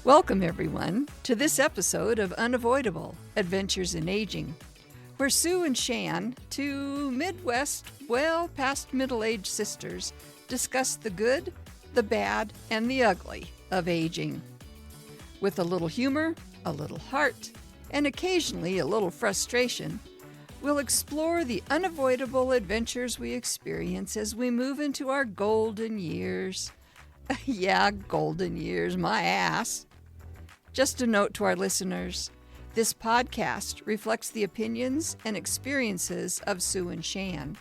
Welcome, everyone, to this episode of Unavoidable-Adventures in Aging, where Sue and Shan, two Midwest, past middle-aged sisters, discuss the good, the bad, and the ugly of aging. With a little humor, a little heart, and occasionally a little frustration, we'll explore the unavoidable adventures we experience as we move into our golden years. Yeah, golden years, my ass. Just a note to our listeners, this podcast reflects the opinions and experiences of Sue and Shan.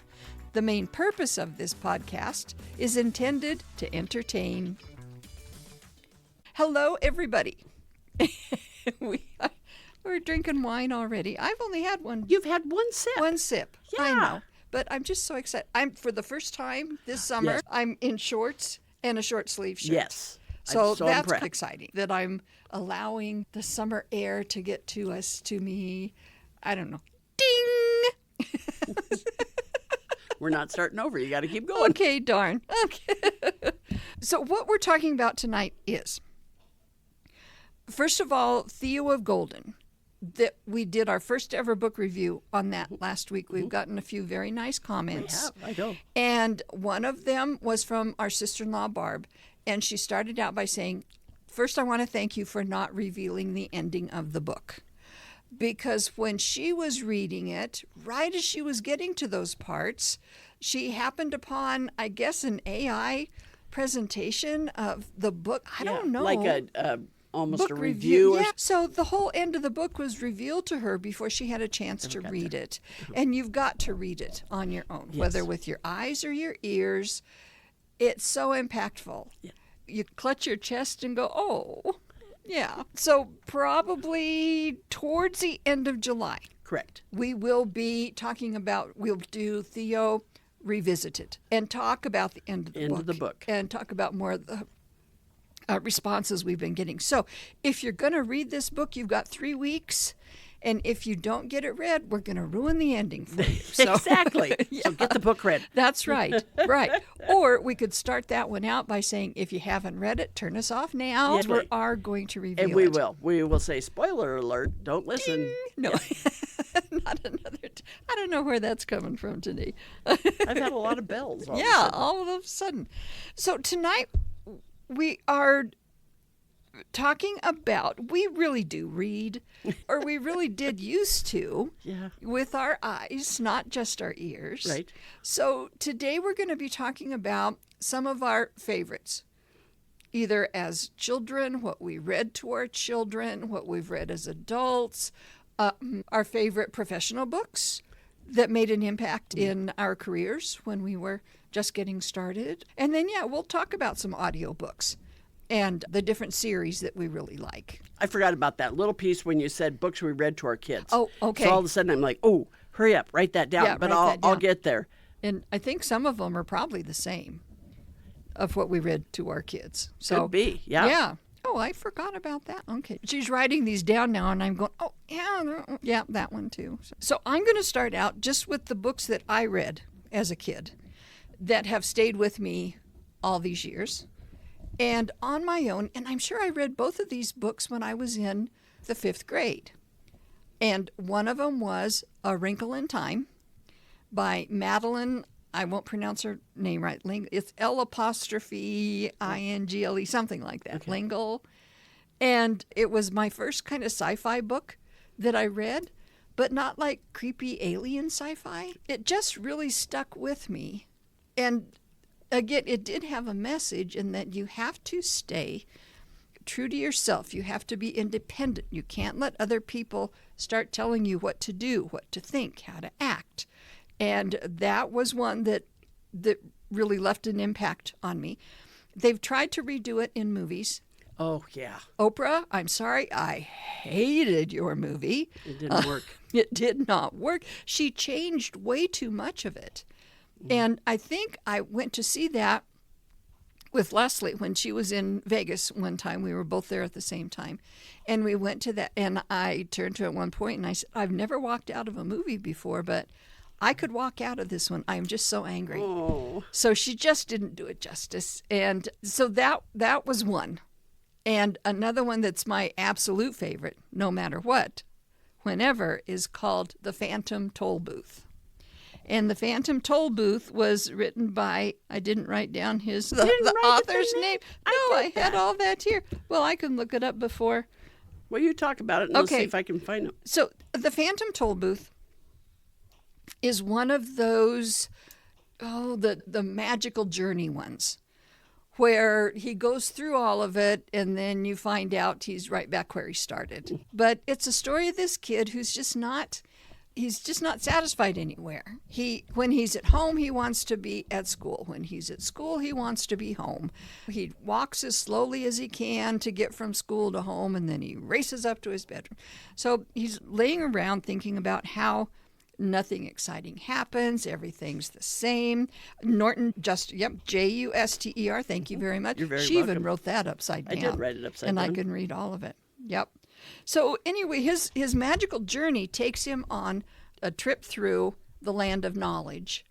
The main purpose of this podcast is intended to entertain. Hello, everybody. We're drinking wine already. I've only had one. You've had one sip. One sip. Yeah. I know. But I'm just so excited. For the first time this summer, Yes. I'm in shorts and a short sleeve shirt. Yes. So I'm so that's impressed. exciting that I'm allowing the summer air to get to me. I don't know. Ding! We're not starting over. You got to keep going. Okay, darn. Okay. So what we're talking about tonight is, first of all, Theo of Golden. That we did our first ever book review on that last week. We've gotten a few very nice comments. We have. I know. And one of them was from our sister-in-law, Barb. And she started out by saying, first, I want to thank you for not revealing the ending of the book. Because when she was reading it, right as she was getting to those parts, she happened upon, I guess, an AI presentation of the book. I don't know. Like a almost Book a review. Yeah. So the whole end of the book was revealed to her before she had a chance to read it. And you've got to read it on your own, whether with your eyes or your ears. It's so impactful. Yeah. You clutch your chest and go, oh, yeah. So probably towards the end of July. Correct. We will be talking about, we'll do Theo Revisited and talk about the end of the book. And talk about more of the responses we've been getting. So if you're going to read this book, you've got 3 weeks. And if you don't get it read, we're going to ruin the ending for you. So, Exactly. Yeah. So get the book read. That's right. Right. Or we could start that one out by saying, if you haven't read it, turn us off now. Yes, We are going to review And we it. will. We will say, spoiler alert, don't listen. Ding. No. Not another. I don't know where that's coming from today. I've had a lot of bells. All of a sudden. So tonight we are talking about, we really do read, or we really did used to, with our eyes, not just our ears. Right. So today we're going to be talking about some of our favorites, either as children, what we read to our children, what we've read as adults, our favorite professional books that made an impact in our careers when we were just getting started. And then, we'll talk about some audiobooks and the different series that we really like. I forgot about that little piece when you said books we read to our kids. Oh, okay. So all of a sudden I'm like, oh, hurry up, write that down. Yeah, but write that down. I'll get there. And I think some of them are probably the same of what we read to our kids. So Could be, yeah. Yeah. Oh, I forgot about that. Okay. She's writing these down now, and I'm going, oh, yeah, that one too. So I'm going to start out just with the books that I read as a kid that have stayed with me all these years. And on my own, and I'm sure I read both of these books when I was in the 5th grade. And one of them was A Wrinkle in Time by Madeline, I won't pronounce her name right. It's L'Ingle, something like that. Okay. Lingle. And it was my first kind of sci-fi book that I read, but not like creepy alien sci-fi. It just really stuck with me. And again, it did have a message in that you have to stay true to yourself. You have to be independent. You can't let other people start telling you what to do, what to think, how to act. And that was one that really left an impact on me. They've tried to redo it in movies. Oh, yeah. Oprah, I'm sorry, I hated your movie. It didn't work. It did not work. She changed way too much of it. And I think I went to see that with Leslie when she was in Vegas one time. We were both there at the same time. And we went to that, and I turned to her at one point and I said, I've never walked out of a movie before, but I could walk out of this one. I'm just so angry. Oh. So she just didn't do it justice. And so that was one And another one that's my absolute favorite, no matter what, whenever, is called The Phantom Toll Booth. And The Phantom Toll Booth was written by, I didn't write down the author's name. No, I had all that here. Well, I can look it up before. Well, you talk about it and I'll see if I can find it. So The Phantom Toll Booth is one of those, the magical journey ones, where he goes through all of it and then you find out he's right back where he started. But it's a story of this kid who's just not satisfied anywhere. When he's at home, he wants to be at school. When he's at school, he wants to be home. He walks as slowly as he can to get from school to home, and then he races up to his bedroom. So he's laying around thinking about how nothing exciting happens. Everything's the same. Norton Juster, thank you very much. You're very She welcome. even wrote that upside down. I did write it upside down. And I can read all of it. Yep. So anyway, his magical journey takes him on a trip through the land of knowledge.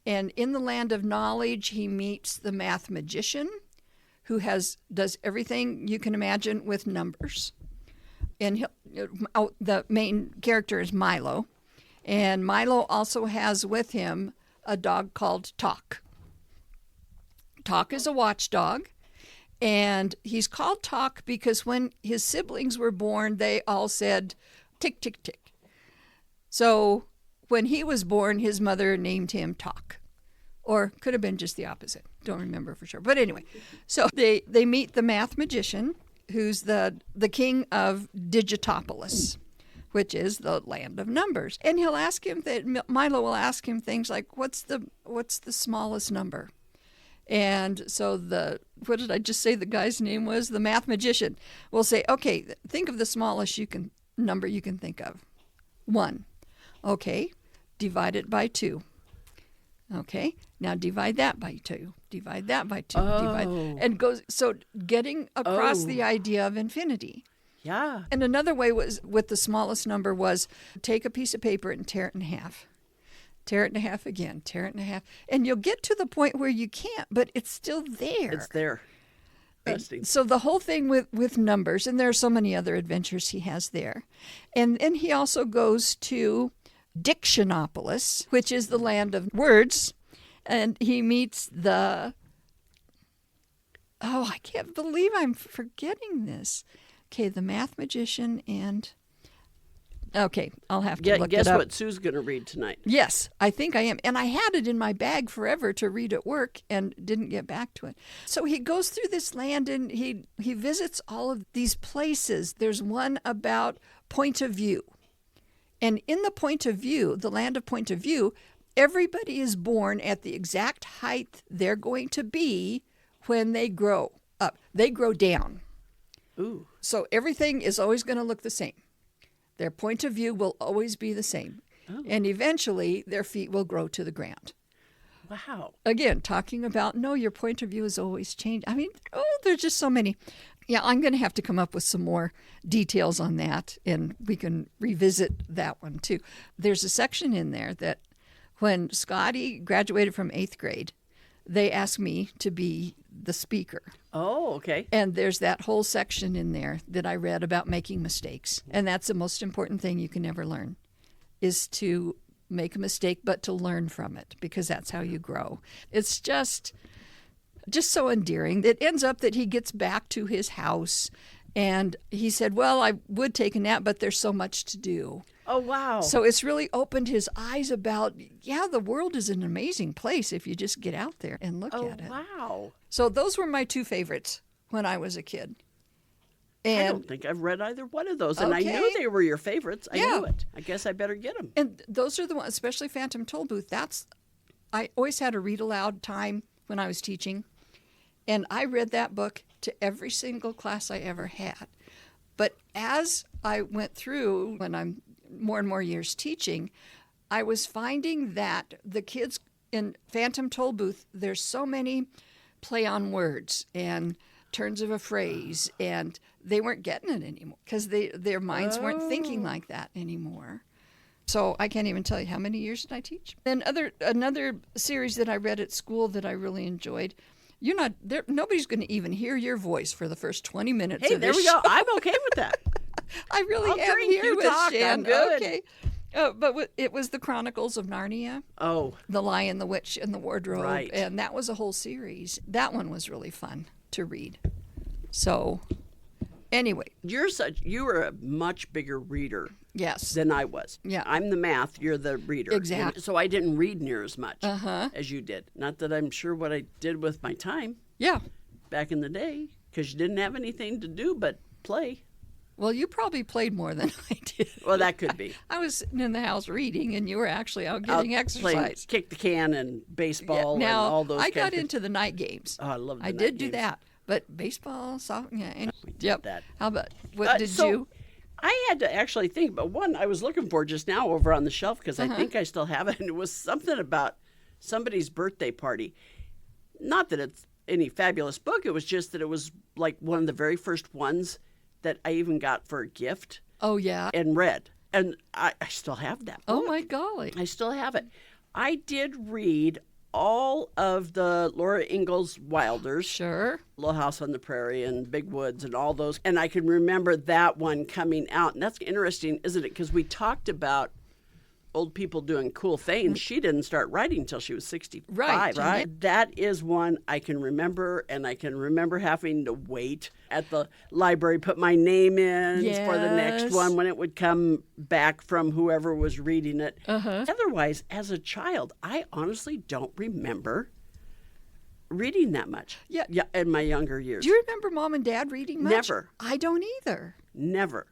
And in the land of knowledge, he meets the math magician who does everything you can imagine with numbers. And the main character is Milo. And Milo also has with him a dog called Talk. Talk is a watchdog. And he's called Talk because when his siblings were born, they all said, tick, tick, tick. So when he was born, his mother named him Talk. Or could have been just the opposite. Don't remember for sure. But anyway, so they meet the math magician, who's the king of Digitopolis, which is the land of numbers. And Milo will ask him things like, what's the smallest number? And so what did I just say the guy's name was? The math magician will say, okay, think of the smallest number you can think of. 1. Okay, divide it by 2. Okay, now divide that by 2. Divide that by 2. And goes, so getting across the idea of infinity. Yeah. And another way was with the smallest number was take a piece of paper and tear it in half. Tear it in half again, tear it in half. And you'll get to the point where you can't, but it's still there. It's there. So the whole thing with numbers, and there are so many other adventures he has there. And he also goes to Dictionopolis, which is the land of words. And he meets I can't believe I'm forgetting this. Okay, the math magician and... Okay, I'll have to look it up. Guess what Sue's going to read tonight? Yes, I think I am. And I had it in my bag forever to read at work and didn't get back to it. So he goes through this land and he visits all of these places. There's one about point of view. And in the point of view, the land of point of view, everybody is born at the exact height they're going to be when they grow up. They grow down. Ooh. So everything is always going to look the same. Their point of view will always be the same. Oh. And eventually, their feet will grow to the ground. Wow. Again, talking about, your point of view is always changing. I mean, there's just so many. Yeah, I'm going to have to come up with some more details on that, and we can revisit that one, too. There's a section in there that when Scotty graduated from 8th grade, they asked me to be the speaker. Oh, okay. And there's that whole section in there that I read about making mistakes. And that's the most important thing you can ever learn, is to make a mistake, but to learn from it, because that's how you grow. It's just so endearing. It ends up that he gets back to his house, and he said, well, I would take a nap, but there's so much to do. Oh, wow. So it's really opened his eyes about, the world is an amazing place if you just get out there and look at it. Oh, wow. So those were my 2 favorites when I was a kid. And I don't think I've read either one of those, and I knew they were your favorites. I knew it. I guess I better get them. And those are the ones, especially Phantom Toll Booth. I always had a read aloud time when I was teaching, and I read that book to every single class I ever had. But as I went through, when I'm more and more years teaching, I was finding that the kids in Phantom Toll Booth, there's so many play on words and turns of a phrase, and they weren't getting it anymore because their minds weren't thinking like that anymore. So I can't even tell you how many years did I teach. Then another series that I read at school that I really enjoyed, You're not there. Nobody's going to even hear your voice for the first 20 minutes. Hey, of there this we go. show. I'm okay with that. I really I'll am drink, here you with talk, Shan. I'm good. Okay. It was the Chronicles of Narnia. Oh, The Lion, the Witch, and the Wardrobe. Right. And that was a whole series. That one was really fun to read. So, anyway, you were a much bigger reader yes. than I was. Yeah. I'm the math, you're the reader. Exactly. And so I didn't read near as much Uh-huh. as you did. Not that I'm sure what I did with my time Yeah. back in the day, because you didn't have anything to do but play. Well, you probably played more than I did. Well, that could be. I was sitting in the house reading, and you were actually out Out getting playing exercise. kick the can and baseball and Now, all those I kind got of into the night games. Oh, I love the I night did do games. that. But baseball, softball, yeah. We did Yep. that. How about, what did so you? I had to actually think, but one I was looking for just now over on the shelf because Uh-huh. I think I still have it, and it was something about somebody's birthday party. Not that it's any fabulous book, it was just that it was like one of the very first ones that I even got for a gift Oh, yeah. and read. And I still have that book. Oh, my golly. I still have it. I did read all of the Laura Ingalls Wilders. Sure. Little House on the Prairie and Big Woods and all those. And I can remember that one coming out. And that's interesting, isn't it? Because we talked about old people doing cool things. She didn't start writing until she was 65, Right. right? That is one I can remember. And I can remember having to wait at the library, put my name in for the next Yes. one when it would come back from whoever was reading it. Uh-huh. Otherwise, as a child, I honestly don't remember reading that much. Yeah. In my younger years. Do you remember Mom and Dad reading much? Never. I don't either. Never.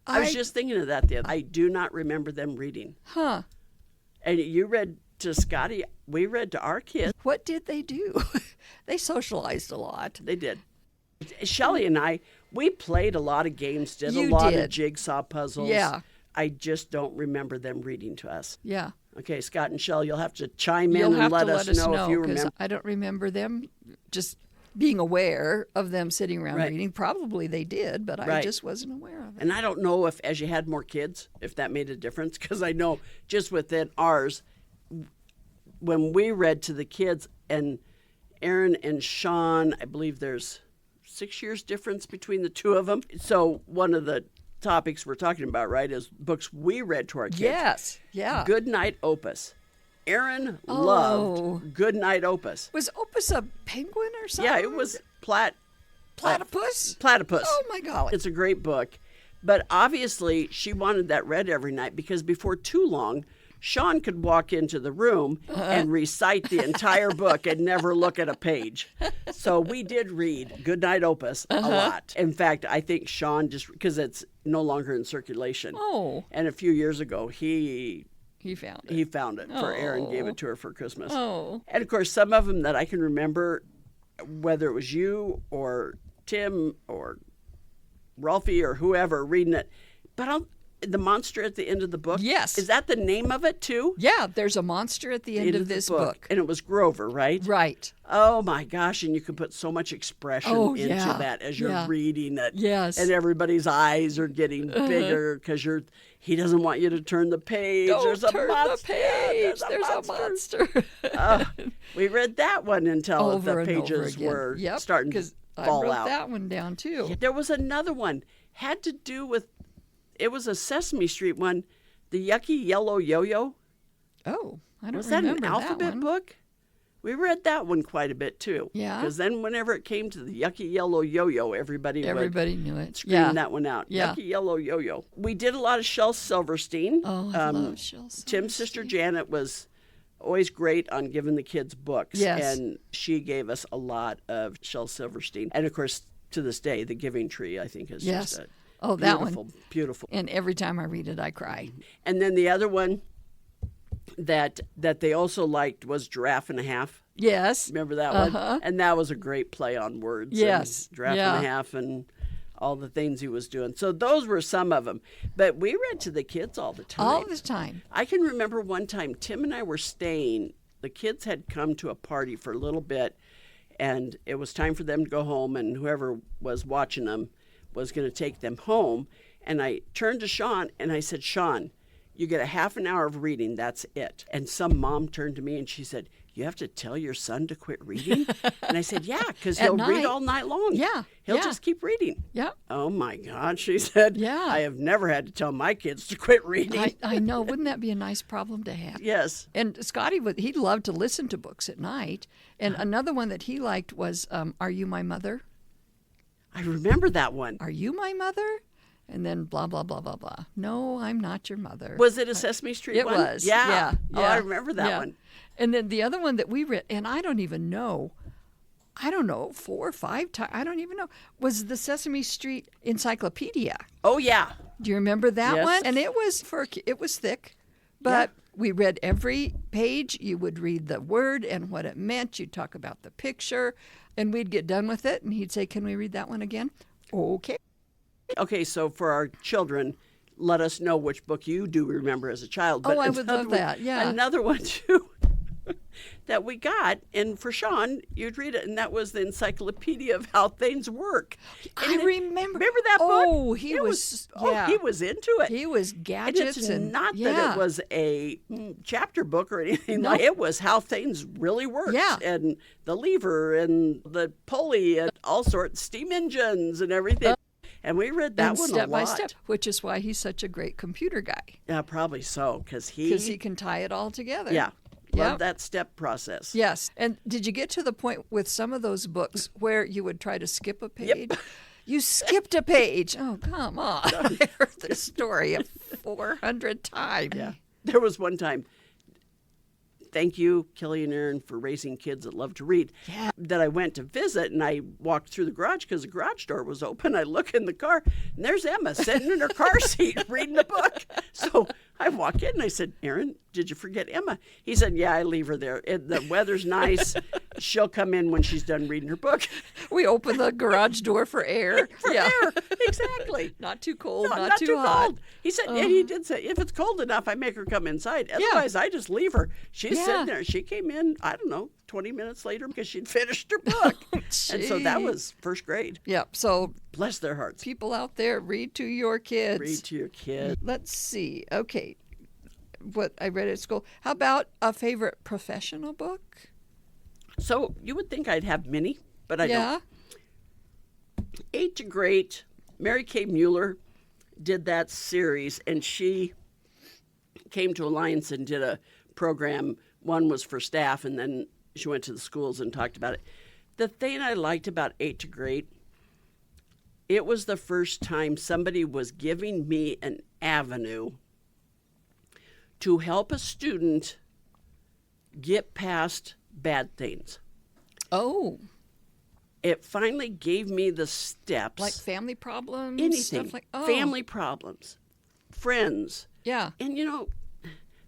I was just thinking of that the other. I do not remember them reading. Huh. And you read to Scotty. We read to our kids. What did they do? They socialized a lot. They did. Shelley and I, we played a lot of games, did a You lot of did. jigsaw puzzles. Yeah. I just don't remember them reading to us. Yeah. Okay, Scott and Shell, you'll have to chime in You'll and have let to us let us know know if you 'cause remember. I don't remember them just being aware of them sitting around Right. reading. Probably they did, but I Right. just wasn't aware of it. And I don't know if, as you had more kids, if that made a difference, because I know just within ours, when we read to the kids, and Aaron and Sean, I believe there's 6 years difference between the two of them. So one of the topics we're talking about, right, is books we read to our kids. Yes. Yeah. Good Night Opus. Aaron Oh. loved Good Night Opus. Was Opus a penguin or something? Yeah, it was Platypus? Platypus. Oh, my golly. It's a great book. But obviously, she wanted that read every night because before too long, Sean could walk into the room and recite the entire book and never look at a page. So we did read Goodnight Opus a lot. In fact, I think Sean just, because it's no longer in circulation. Oh. And a few years ago, he found it. he found it for Aaron, gave Oh. it to her for Christmas. Oh. And of course, some of them that I can remember, whether it was you or Tim or Ralphie or whoever reading it, but the monster at the end of the book. Yes. Is that the name of it too? Yeah, there's a monster at the end of the this book. And it was Grover, right? Right. Oh my gosh, and you could put so much expression into yeah. that as you're Yeah. reading it. Yes. And everybody's eyes are getting bigger because he doesn't want you to turn the page. Don't There's a turn monster. the page. There's a monster. We read that one until Over the and over pages again. were Yep, starting to 'cause fall I wrote out. that one down too. There was another one, had to do with, it was a Sesame Street one, the Yucky Yellow Yo-Yo. Oh, I don't Was that remember an alphabet one. book? We read that one quite a bit too. Yeah. Because then whenever it came to the Yucky Yellow Yo-Yo, everybody Knew it. scream Yeah. that one out. Yeah. Yucky Yellow Yo-Yo. We did a lot of Shel Silverstein. Oh, I love Shel Tim's sister Silverstein. Janet was always great on giving the kids books. Yes. And she gave us a lot of Shel Silverstein. And of course, to this day, The Giving Tree, I think, is Yes. just a Oh, that beautiful, one. beautiful. And every time I read it, I cry. And then the other one that they also liked was Giraffe and a Half. Yes. Remember that one? And that was a great play on words. and Yes. Giraffe Yeah. and a Half and all the things he was doing. So those were some of them. But we read to the kids all the time. All the time. I can remember one time Tim and I were staying. The kids had come to a party for a little bit, and it was time for them to go home, and whoever was watching them was going to take them home. And I turned to Sean, and I said, Sean, you get a half an hour of reading. That's it. And some mom turned to me, and she said, you have to tell your son to quit reading? And I said, yeah, because At he'll night. read all night long. Yeah, He'll yeah. just keep reading. Yeah. Oh, my God, she said. Yeah. I have never had to tell my kids to quit reading. I know. Wouldn't that be a nice problem to have? Yes. And Scotty, he loved to listen to books at night. And another one that he liked was Are You My Mother? I remember that one. Are you my mother? And then blah, blah, blah, blah, blah. No, I'm not your mother. Was it a Sesame Street It one? was. Yeah. Oh, yeah, I remember that one. And then the other one that we read, and I don't even know, 4 or 5 times, I don't even know, was the Sesame Street Encyclopedia. Oh, yeah. Do you remember that Yes. one? And it was thick, but we read every page. You would read the word and what it meant. You'd talk about the picture, and we'd get done with it, and he'd say, "Can we read that one again?" Okay. Okay, so for our children, let us know which book you do remember as a child. Oh, I would another love one- that, yeah. Another one, too, that we got, and for Sean, you'd read it, and that was the Encyclopedia of How Things Work. I remember. Remember that book? Oh, he was into it. He was And gadgets it's and not yeah. that it was a chapter book or anything. No. Like it was how things really worked. Yeah. And the lever and the pulley and all sorts, steam engines and everything. And we read that and one step a by lot. step, which is why he's such a great computer guy, Yeah, probably so, because because he can tie it all together. yeah, Yep. love that step process. Yes. And did you get to the point with some of those books where you would try to skip a page? You skipped a page. Oh, come on. I heard this story 400 times. Yeah. There was one time, thank you, Kelly and Aaron, for raising kids that love to read, that I went to visit, and I walked through the garage because the garage door was open. I look in the car, and there's Emma sitting in her car seat reading a book. So I walk in, and I said, Aaron, did you forget Emma? He said, yeah, I leave her there. The weather's nice. She'll come in when she's done reading her book. We open the garage door for air. Air. Exactly. Not too cold, No, not too hot. cold. He said, and he did say, if it's cold enough, I make her come inside. Otherwise, I just leave her. She's sitting there. She came in, I don't know, 20 minutes later because she'd finished her book. And so that was first grade. Yep. So Bless their hearts. people out there, read to your kids. Read to your kid. Let's see. Okay. What I read at school. How about a favorite professional book? So you would think I'd have many, but I Yeah. don't. 8 to Great, Mary Kay Mueller did that series, and she came to Alliance and did a program. One was for staff, and then she went to the schools and talked about it. The thing I liked about 8 to Great, it was the first time somebody was giving me an avenue to help a student get past bad things. Oh, It finally gave me the steps. like family problems, anything. stuff like Family problems, friends. Yeah. And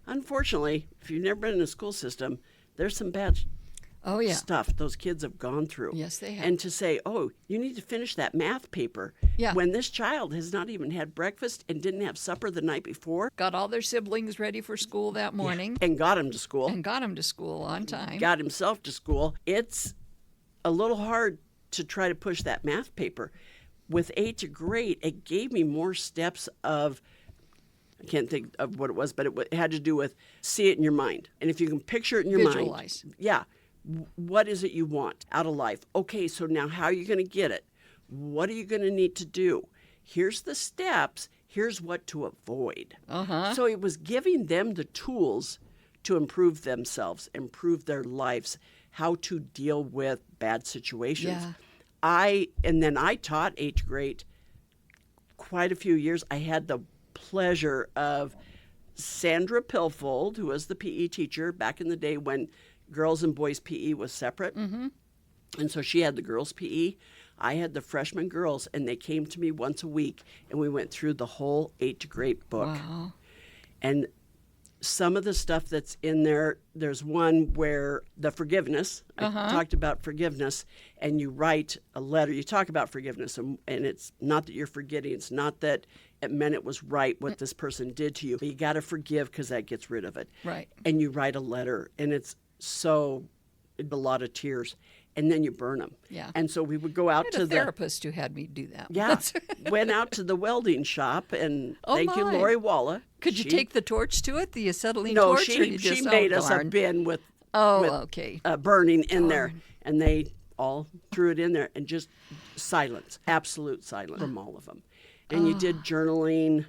unfortunately, if you've never been in a school system, there's some bad Oh yeah. stuff those kids have gone through. Yes, they have. And to say, oh, you need to finish that math paper. Yeah. When this child has not even had breakfast and didn't have supper the night before. Got all their siblings ready for school that morning And got him to school. and got them to school on time. Got himself to school. It's a little hard to try to push that math paper. With 8 to Great, it gave me more steps of, I can't think of what it was, but it had to do with see it in your mind. And if you can picture it in your Visualize. mind. Yeah. What is it you want out of life? Okay, so now how are you going to get it? What are you going to need to do? Here's the steps. Here's what to avoid. Uh-huh. So it was giving them the tools to improve themselves, improve their lives, how to deal with bad situations. Yeah. And then I taught 8th grade quite a few years. I had the pleasure of Sandra Pilfold, who was the PE teacher back in the day when girls and boys PE was separate. Mm-hmm. And so she had the girls PE. I had the freshman girls, and they came to me once a week, and we went through the whole 8th grade book. Wow. And some of the stuff that's in there, there's one where the forgiveness, I talked about forgiveness, and you write a letter. You talk about forgiveness, and it's not that you're forgetting. It's not that it meant it was right what this person did to you. But you got to forgive because that gets rid of it. Right. And you write a letter, and it's a lot of tears, and then you burn them. Yeah. And so we would go out I had to a the therapist who had me do that. yeah, went out to the welding shop, and thank you, my. Lori Walla. Could you She- take the torch to it, the acetylene No, torch? or you she just, made us a darn. bin with Oh, with, okay. burning in there. Darn. And they all threw it in there and just silence, absolute silence from all of them. And you did journaling.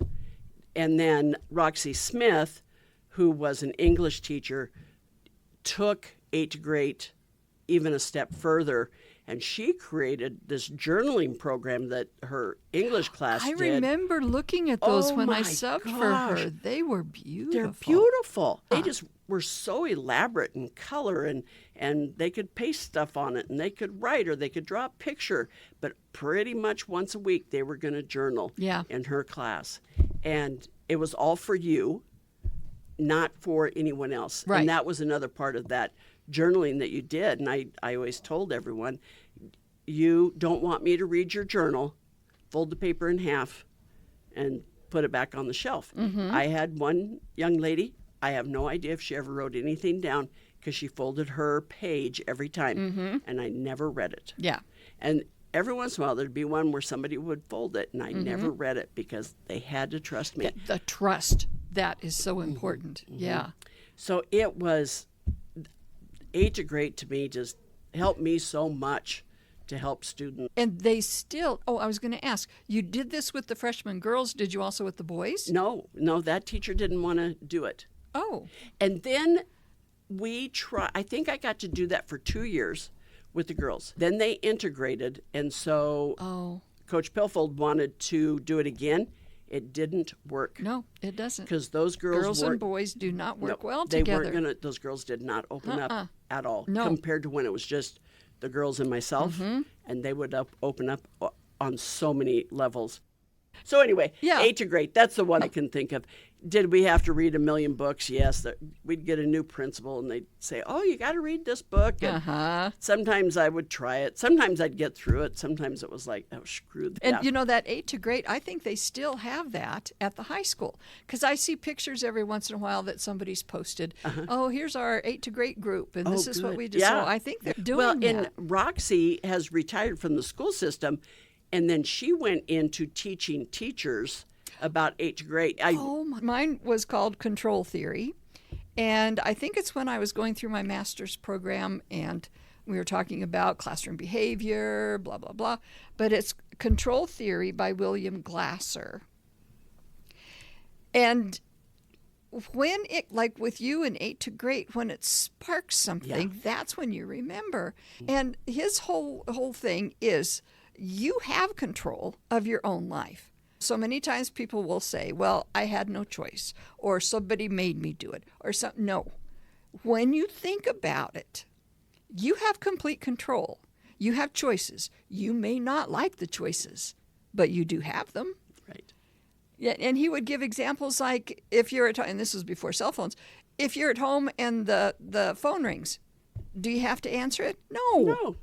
And then Roxy Smith, who was an English teacher, took 8th grade even a step further, and she created this journaling program that her English class I did. remember looking at those Oh when I my subbed for gosh. her. They were beautiful. They're beautiful. They just were so elaborate in color, and they could paste stuff on it, and they could write, or they could draw a picture. But pretty much once a week, they were going to journal in her class. And it was all for you, not for anyone else. Right. And that was another part of that journaling that you did. And I always told everyone, you don't want me to read your journal, fold the paper in half, and put it back on the shelf. I had one young lady, I have no idea if she ever wrote anything down, because she folded her page every time, and I never read it. Yeah. And every once in a while, there'd be one where somebody would fold it, and I never read it because they had to trust me. The trust, that is so important. Yeah. So it was 8th grade to me just helped me so much to help students. And they still, I was going to ask, you did this with the freshman girls. Did you also with the boys? No, that teacher didn't want to do it. Oh. And then I think I got to do that for 2 years with the girls. Then they integrated, and so Coach Pilfold wanted to do it again. It didn't work. No, it doesn't. Because those girls and boys do not work well they together. Weren't gonna. Those girls did not open up at all. No. Compared to when it was just the girls and myself, and they would open up on so many levels. So anyway, 8th grade, that's the one I can think of. Did we have to read a million books? Yes. We'd get a new principal, and they'd say, oh, you got to read this book. And sometimes I would try it. Sometimes I'd get through it. Sometimes it was like, oh, screw that. And, that 8th grade, I think they still have that at the high school. Because I see pictures every once in a while that somebody's posted, oh, here's our 8th grade group, and this is what we do. So I think they're doing that. And Roxy has retired from the school system, and then she went into teaching teachers about 8th grade. Mine was called Control Theory. And I think it's when I was going through my master's program and we were talking about classroom behavior, blah, blah, blah. But it's Control Theory by William Glasser. And when it, like with you in 8th grade, when it sparks something, that's when you remember. And his whole thing is you have control of your own life. So many times people will say, well, I had no choice, or somebody made me do it, or something. No. When you think about it, you have complete control. You have choices. You may not like the choices, but you do have them. Right. Yeah, and he would give examples like if you're at home, and this was before cell phones, if you're at home and the phone rings, do you have to answer it? No.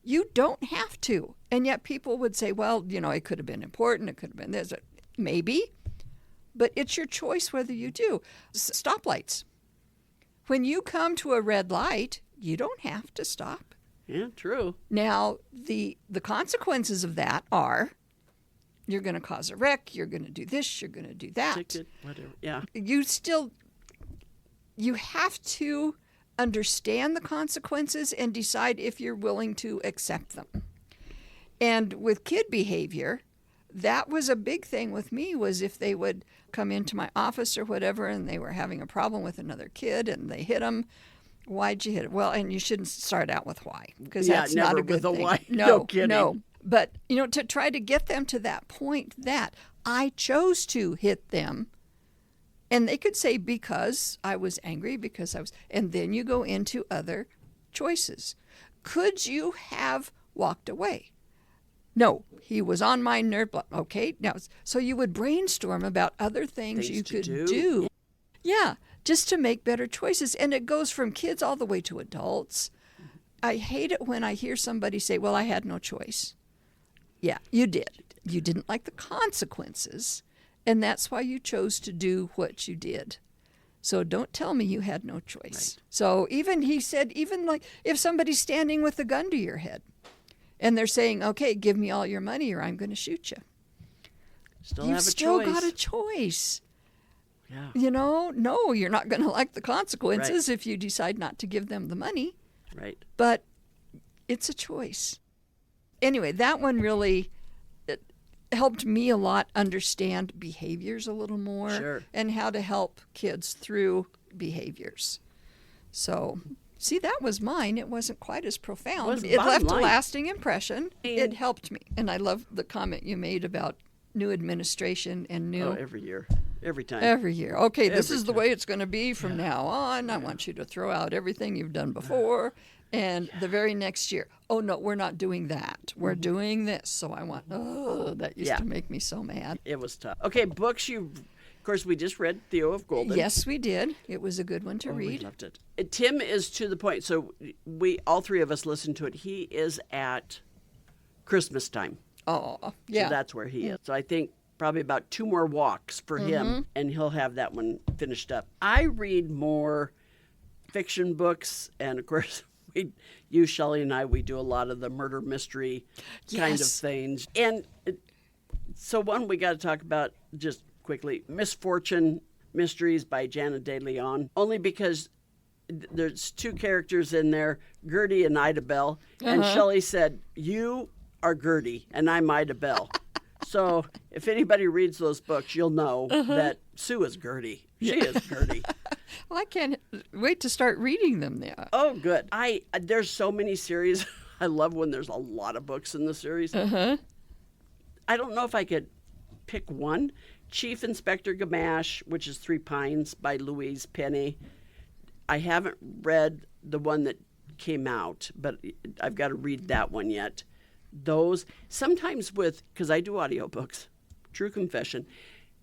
You don't have to. And yet people would say, well, it could have been important. It could have been this. Maybe. But it's your choice whether you do. Stoplights. When you come to a red light, you don't have to stop. Yeah, true. Now, the consequences of that are you're going to cause a wreck. You're going to do this. You're going to do that. Ticket, whatever. Yeah. You have to understand the consequences and decide if you're willing to accept them. And with kid behavior, that was a big thing with me, was if they would come into my office or whatever and they were having a problem with another kid and they hit them, why'd you hit it? Well, and you shouldn't start out with why, because that's not a good with thing. A why. No kidding. No. But, to try to get them to that point that I chose to hit them. And they could say, because I was angry, because I was, and then you go into other choices. Could you have walked away? No, he was on my nerve. Okay, now, so you would brainstorm about other things you could do. Yeah, just to make better choices. And it goes from kids all the way to adults. I hate it when I hear somebody say, well, I had no choice. Yeah, you did. You didn't like the consequences. And that's why you chose to do what you did. So don't tell me you had no choice. Right. So he said, even like if somebody's standing with a gun to your head and they're saying, okay, give me all your money or I'm going to shoot you. You've still got a choice. Yeah. No, you're not going to like the consequences if you decide not to give them the money. Right. But it's a choice. Anyway, that one really helped me a lot understand behaviors a little more. Sure. And how to help kids through behaviors. So, see, that was mine. It wasn't quite as profound. It left a lasting impression. It helped me. And I love the comment you made about new administration and new... Oh, every year. Every time. Every year. Okay, this is the way it's going to be from now on. I want you to throw out everything you've done before. And the very next year, oh, no, we're not doing that. We're doing this. So I want, that used to make me so mad. It was tough. Okay, books of course, we just read Theo of Golden. Yes, we did. It was a good one to read. We loved it. Tim is to the point. So all three of us listened to it. He is at Christmas time. Oh, yeah. So that's where he is. So I think probably about 2 more walks for him, and he'll have that one finished up. I read more fiction books, and of course... Shelley and I, we do a lot of the murder mystery kind of things. And so one we got to talk about just quickly, Misfortune Mysteries by Jana de Leon, only because there's 2 characters in there, Gertie and Ida Bell. And Shelley said, you are Gertie and I'm Ida Bell. So if anybody reads those books, you'll know that Sue is Gertie. She is Gertie. Well, I can't wait to start reading them now. Oh, good. There's so many series. I love when there's a lot of books in the series. I don't know if I could pick one. Chief Inspector Gamache, which is 3 Pines by Louise Penny. I haven't read the one that came out, but I've got to read that one yet. Those, sometimes because I do audiobooks, true confession,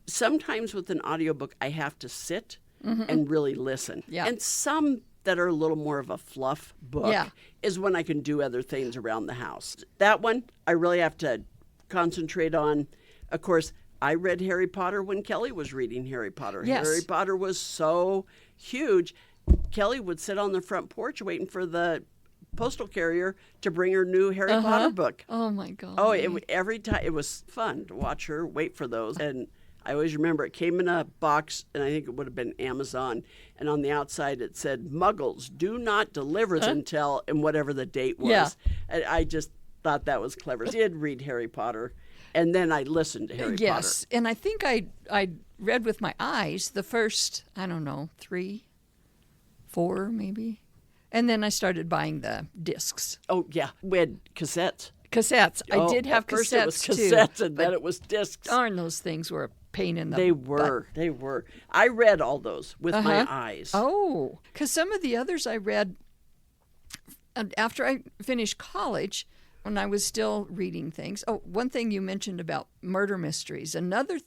sometimes with an audiobook I have to sit and really listen. Yeah. And some that are a little more of a fluff book is when I can do other things around the house. That one I really have to concentrate on. Of course, I read Harry Potter when Kelly was reading Harry Potter. Yes. Harry Potter was so huge. Kelly would sit on the front porch waiting for the postal carrier to bring her new Harry Potter book. Oh, my God. Oh, every time. It was fun to watch her wait for those. And I always remember it came in a box, and I think it would have been Amazon. And on the outside it said, Muggles, do not deliver until, and whatever the date was. Yeah. And I just thought that was clever. I did read Harry Potter, and then I listened to Harry Potter. Yes, and I think I read with my eyes the first, 3, 4 maybe. And then I started buying the discs. Oh, yeah. We had cassettes. Cassettes. I did have cassettes, too. First it was cassettes, and then it was discs. Darn, those things were a pain in the They butt. were. I read all those with my eyes. Oh, because some of the others I read after I finished college, when I was still reading things. Oh, one thing you mentioned about murder mysteries. Another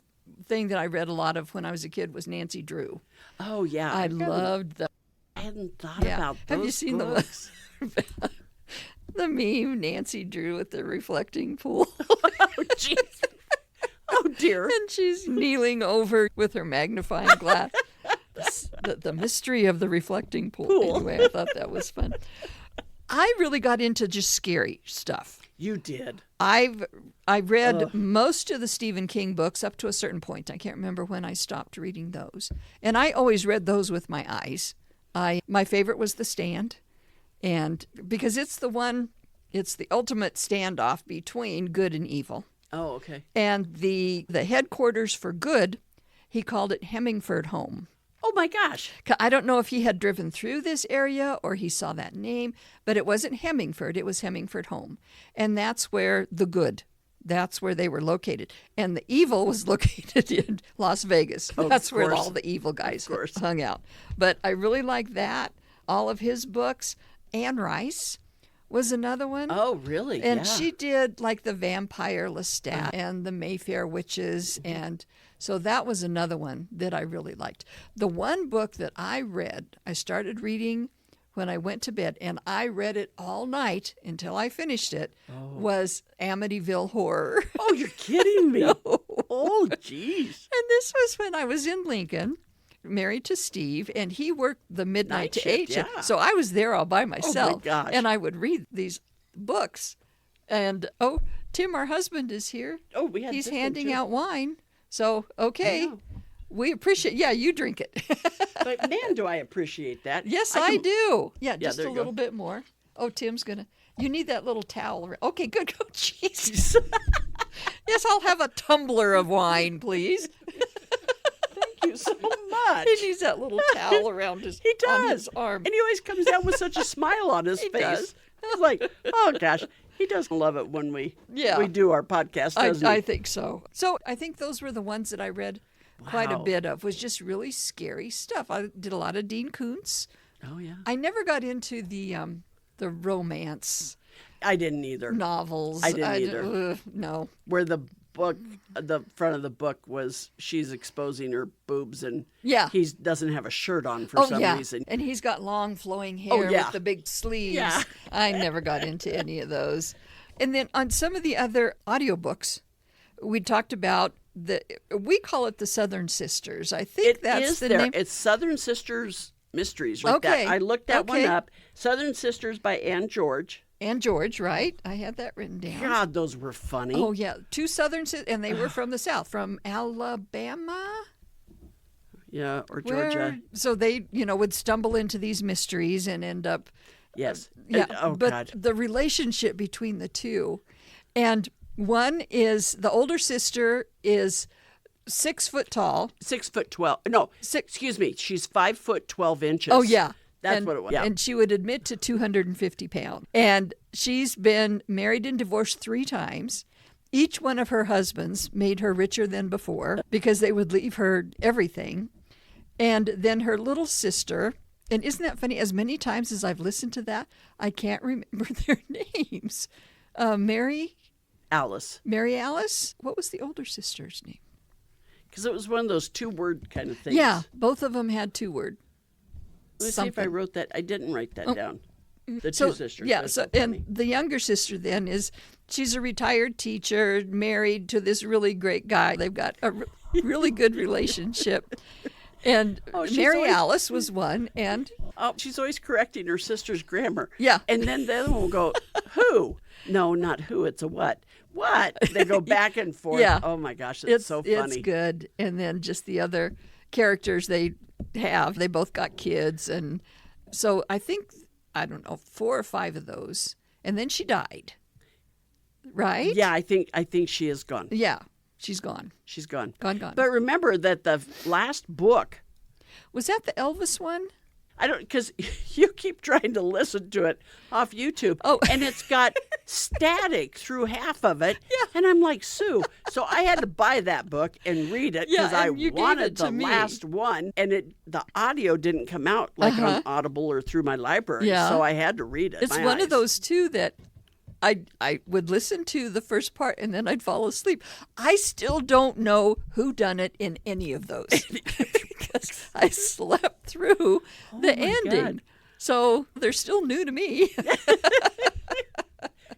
thing that I read a lot of when I was a kid was Nancy Drew. Oh, yeah. I loved them. I hadn't thought about those Have you seen books. the meme, Nancy Drew at the reflecting pool? Oh, jeez. Oh, dear. And she's kneeling over with her magnifying glass. The mystery of the reflecting pool. Anyway, I thought that was fun. I really got into just scary stuff. You did. I read most of the Stephen King books up to a certain point. I can't remember when I stopped reading those. And I always read those with my eyes. My favorite was The Stand, and because it's the ultimate standoff between good and evil. Oh, okay. And the headquarters for good, he called it Hemingford Home. Oh, my gosh. I don't know if he had driven through this area or he saw that name, but it wasn't Hemingford, it was Hemingford Home. And that's where that's where they were located. And the evil was located in Las Vegas. That's where all the evil guys hung out. But I really like that. All of his books. Anne Rice was another one. Oh, really? And she did like the Vampire Lestat and the Mayfair Witches. And so that was another one that I really liked. The one book that I started reading when I went to bed, and I read it all night until I finished it, was Amityville Horror. Oh, you're kidding me. No. Oh, jeez. And this was when I was in Lincoln, married to Steve, and he worked the midnight to 8 shift. So I was there all by myself. Oh, my gosh. And I would read these books. And, Tim, our husband, is here. Oh, we had He's handing out wine. So, okay. We appreciate. Yeah, you drink it. But man, do I appreciate that. Yes, I do. Yeah, just there a you little go. bit more. Oh, Tim's gonna. You need that little towel. Okay, good. Go, Jesus. Yes, I'll have a tumbler of wine, please. Thank you so much. He needs that little towel around his, He does. on his arm. And he always comes down with such a smile on his He face. does. It's like, oh gosh, he does love it when we do our podcast, doesn't he? I think so. So I think those were the ones that I read quite a Wow. bit of. Was just really scary stuff. I did a lot of Dean Koontz. Oh yeah. I never got into the romance I didn't either. novels. I didn't either. No. Where the book, the front of the book was she's exposing her boobs and Yeah. he doesn't have a shirt on for some reason. And he's got long flowing hair yeah. with the big sleeves. Yeah. I never got into any of those. And then on some of the other audiobooks, we talked about we call it the Southern Sisters. I think It that's is the there. name. It's Southern Sisters Mysteries. Like Okay. that. I looked that one Okay. up. Southern Sisters by Ann George. And George, right? I had that written down. God, those were funny. Oh, yeah. Two Southern Sisters, and they were from the South, from Alabama. Yeah, or Georgia. So they, would stumble into these mysteries and end up Yes. Yeah, Oh, but God. the relationship between the two, and one is the older sister is 6 foot tall. 6'12". No, excuse me. She's 5'12" inches. Oh yeah, That's what it was. Yeah. And she would admit to 250 pounds. And she's been married and divorced 3 times. Each one of her husbands made her richer than before because they would leave her everything. And then her little sister. And isn't that funny? As many times as I've listened to that, I can't remember their names. Mary Alice? What was the older sister's name? Because it was one of those 2-word kind of things. Yeah, both of them had 2-word. Let me see if I wrote that. I didn't write that down. The So, two sisters. yeah, That's so funny. and the younger sister then she's a retired teacher, married to this really great guy. They've got a really good relationship. And she's Mary always- Alice was one, and Oh, she's always correcting her sister's grammar. Yeah. And then the other one will go, who? No, not who. It's a what. What? They go back and forth. Yeah. Oh, my gosh. It's so funny. It's good. And then just the other characters they both got kids. And so I think, 4 or 5 of those. And then she died. Right? Yeah, I think she is gone. Yeah. She's gone. She's gone. Gone. But remember that the last book, Was that the Elvis one? because you keep trying to listen to it off YouTube. Oh. And it's got static through half of it. Yeah. And I'm like, Sue. So I had to buy that book and read it Yeah, because I and you gave wanted it to the me. last one. And the audio didn't come out like on Audible or through my library. Yeah. So I had to read it. It's My one eyes. of those, too, that I would listen to the first part and then I'd fall asleep. I still don't know who done it in any of those because I slept through the my ending. God. So they're still new to me.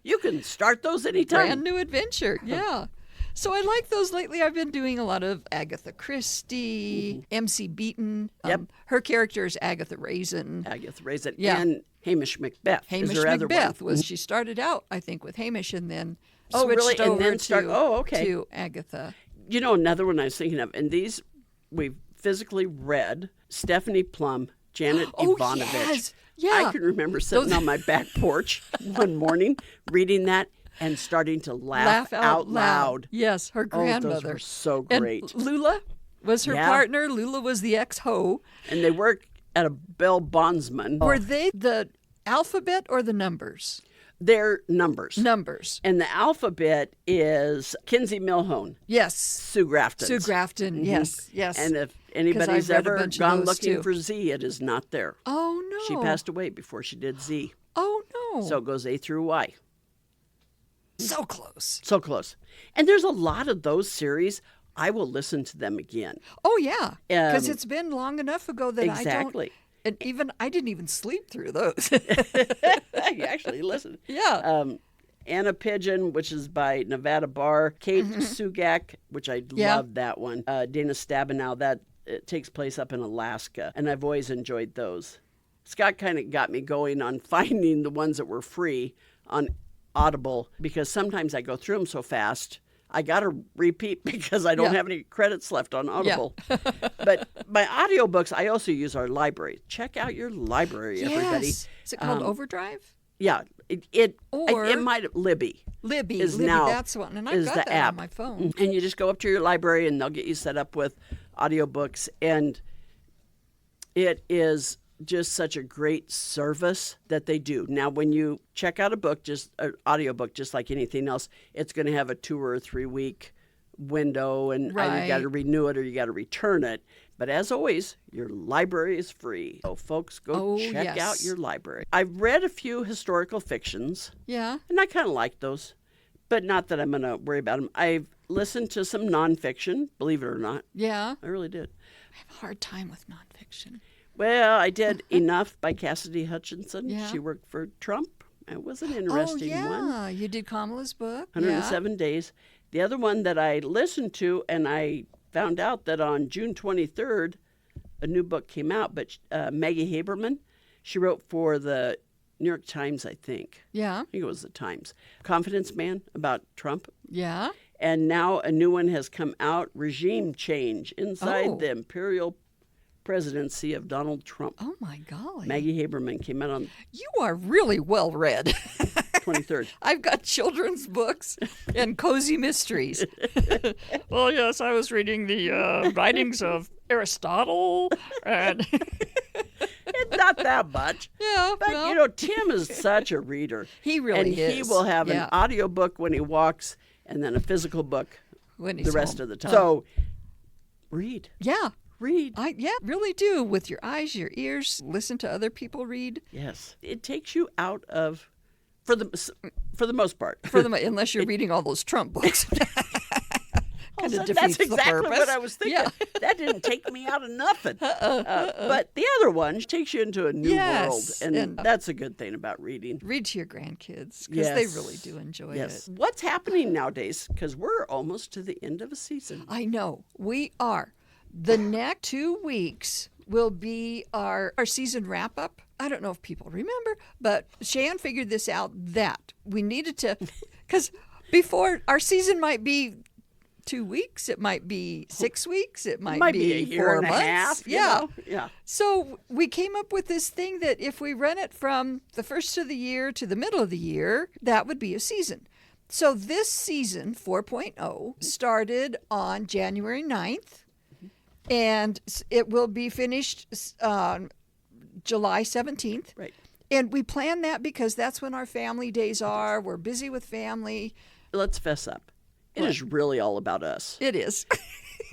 You can start those anytime. Brand new adventure. Yeah. So I like those lately. I've been doing a lot of Agatha Christie, M.C. Beaton. Yep. Her character is Agatha Raisin. Agatha Raisin. Yeah. And Hamish Macbeth. Hamish is her other Macbeth one. was. She started out, I think, with Hamish and then Oh, switched really? And over then okay. to Agatha. You know, another one I was thinking of, and these we've physically read, Stephanie Plum, Janet Oh, Ivanovich. yes. Yeah. I can remember sitting on my back porch one morning reading that and starting to laugh out loud. Yes, her Oh, grandmother. those were so And great. Lula was her Yeah. partner. Lula was the ex-hoe. And they work at a Bell Bondsman. Were they the alphabet or the numbers? They're numbers. Numbers. And the alphabet is Kinsey Milhone, Yes. Sue Grafton. Sue Grafton. Yes. Yes. And if anybody's I've read a ever bunch of gone those, looking too. for Z, it is not there. Oh no. She passed away before she did Z. Oh no. So it goes A through Y. So close. So close. And there's a lot of those series. I will listen to them again. Oh yeah. Because Um, it's been long enough ago that exactly. I didn't even sleep through those. You actually listen. Yeah. Anna Pigeon, which is by Nevada Barr. Kate Sugak, which I Yeah. love that one. Dana Stabenow, that it takes place up in Alaska. And I've always enjoyed those. Scott kind of got me going on finding the ones that were free on Audible because sometimes I go through them so fast, I got to repeat because I don't Yeah. have any credits left on Yeah. Audible. But my audiobooks, I also use our library. Check out your library, everybody. Yes. Is it called Overdrive? Yeah, it Or- might have Libby. Libby. Is Libby, now- that's the one. And I've is got the that app. on my phone. And you just go up to your library and they'll get you set up with audiobooks. And it is just such a great service that they do. Now, when you check out a book, just an audiobook, just like anything else, it's going to have a 2 or 3 week window, and either you got to Right. renew it or you got to return it. But as always, your library is free. So folks, go Oh, check out yes. your library. I've read a few historical fictions, Yeah. and I kind of like those, but not that I'm going to worry about them. I've listened to some nonfiction, believe it or not. Yeah. I really did. I have a hard time with nonfiction. Well, I did Enough by Cassidy Hutchinson. Yeah. She worked for Trump. It was an Oh, interesting yeah. one. You did Kamala's book. 107 days. The other one that I listened to, and I found out that on June 23rd, a new book came out, but Maggie Haberman, she wrote for the New York Times, I think. Yeah. I think it was the Times. Confidence Man about Trump. Yeah. And now a new one has come out, Regime Change, Inside Oh. the Imperial Presidency of Donald Trump. Oh, my golly. Maggie Haberman came out on You are really well read. 23rd. I've got children's books and cozy mysteries. Well, yes, I was reading the writings of Aristotle. And It's not that much. yeah, But, well, you know, Tim is such a reader. he really and is. he will have Yeah. an audiobook when he walks and then a physical book When he's the rest home. of the time. So read. Yeah. Read. Really do. With your eyes, your ears, listen to other people read. Yes. It takes you out of, for the most part. Unless you're reading all those Trump books. Kinda Also, defeats that's the exactly what purpose. I was thinking. Yeah. That didn't take me out of nothing. But the other one takes you into a new world. Yes, And, and- that's a good thing about reading. Read to your grandkids because they Yes. really do enjoy Yes. it. What's happening nowadays? Because we're almost to the end of a season. I know. We are. The next 2 weeks will be our season wrap up. I don't know if people remember, but Shan figured this out that we needed to, because before our season might be 2 weeks, it might be 6 weeks, it might, Might be a year 4 and a months. half. you Yeah. know? Yeah. So we came up with this thing that if we run it from the first of the year to the middle of the year, that would be a season. So this season 4.0 started on January 9th, and it will be finished July 17th. Right. And we plan that because that's when our family days are. We're busy with family. Let's fess up. It is really all about us. It is.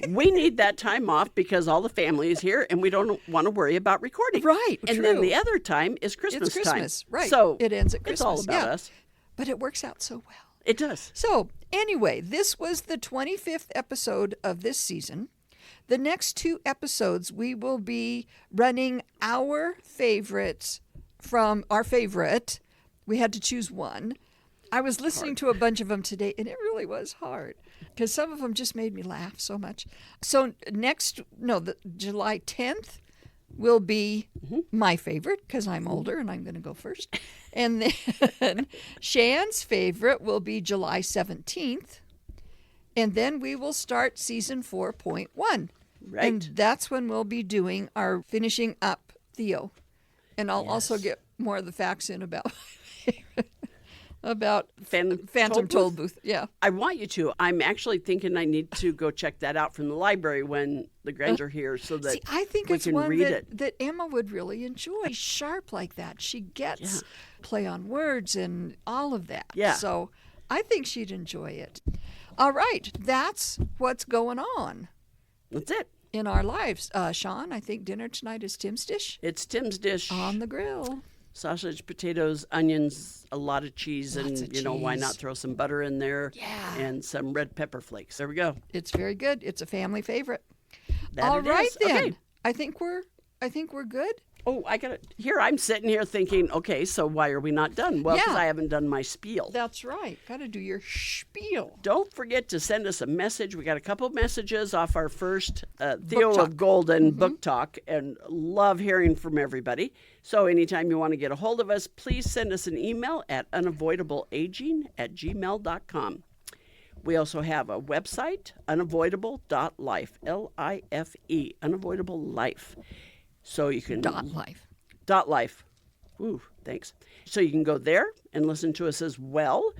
We need that time off because all the family is here and we don't want to worry about recording. Right, And then true. the other time is Christmas It's Christmas, time. right. So it ends at Christmas. it's all about yeah. us. But it works out so well. It does. So, anyway, this was the 25th episode of this season. The next 2 episodes, we will be running our favorites from our favorite. We had to choose one. I was listening to a bunch of them today, and it really was hard because some of them just made me laugh so much. So, the July 10th will be my favorite because I'm older and I'm going to go first. And then Shan's favorite will be July 17th. And then we will start season 4.1. Right. And that's when we'll be doing our finishing up Theo. And I'll also Yes. get more of the facts in about about Phantom Toll Booth. Yeah. I want you to. I'm actually thinking I need to go check that out from the library when the Grands are here so that See, I think we it's can one read that, it. that Emma would really enjoy. She's sharp like that. She gets play on words and all of that. Yeah. So I think she'd enjoy it. All right. That's what's going on That's it. in our lives. Sean, I think dinner tonight is Tim's dish It's Tim's dish. on the grill. Sausage, potatoes, onions, a lot of cheese, Lots and of why cheese. not throw some butter in there? Yeah. And some red pepper flakes. There we go. It's very good. It's a family favorite. That All it right is. then. Okay. I think we're good. Oh, I got it. Here I'm sitting here thinking, okay, so why are we not done? Well, because Yeah. I haven't done my spiel. That's right. Got to do your spiel. Don't forget to send us a message. We got a couple of messages off our first Theo talk. Mm-hmm. of Golden book talk, and love hearing from everybody. So anytime you want to get a hold of us, please send us an email at unavoidableaging@gmail.com. We also have a website, unavoidable.life, L-I-F-E, Unavoidable Life. So you can... .life. .life. Ooh, thanks. So you can go there and listen to us as well.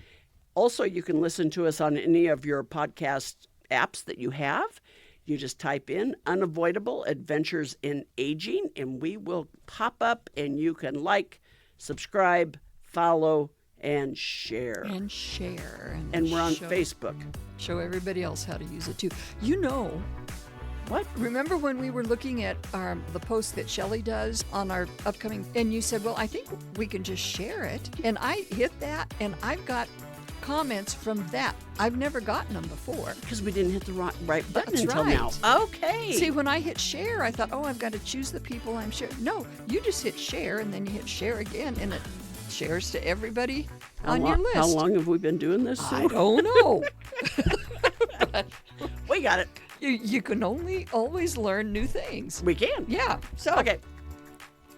Also, you can listen to us on any of your podcast apps that you have. You just type in Unavoidable-Adventures in Aging, and we will pop up, and you can like, subscribe, follow, and share. And share. And we're on Facebook. Show everybody else how to use it too. You know, What? remember when we were looking at the post that Shelley does on our upcoming, and you said, well, I think we can just share it. And I hit that, and I've got comments from that. I've never gotten them before. Because we didn't hit the right button That's until right. now. Okay. See, when I hit share, I thought, oh, I've got to choose the people I'm sharing. No, you just hit share, and then you hit share again, and it shares to everybody on your list. How long have we been doing this, Sue? I don't know. We got it. You can only always learn new things. We can. Yeah. So Okay.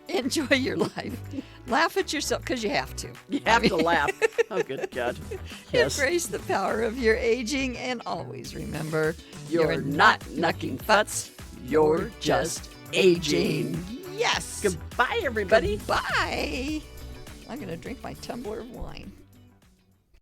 enjoy your life. Laugh at yourself because you have to. You have to laugh. Oh, good God. Yes. Embrace the power of your aging, and always remember, You're not knucking futz. You're just aging. Yes. Goodbye, everybody. Goodbye. I'm going to drink my tumbler of wine.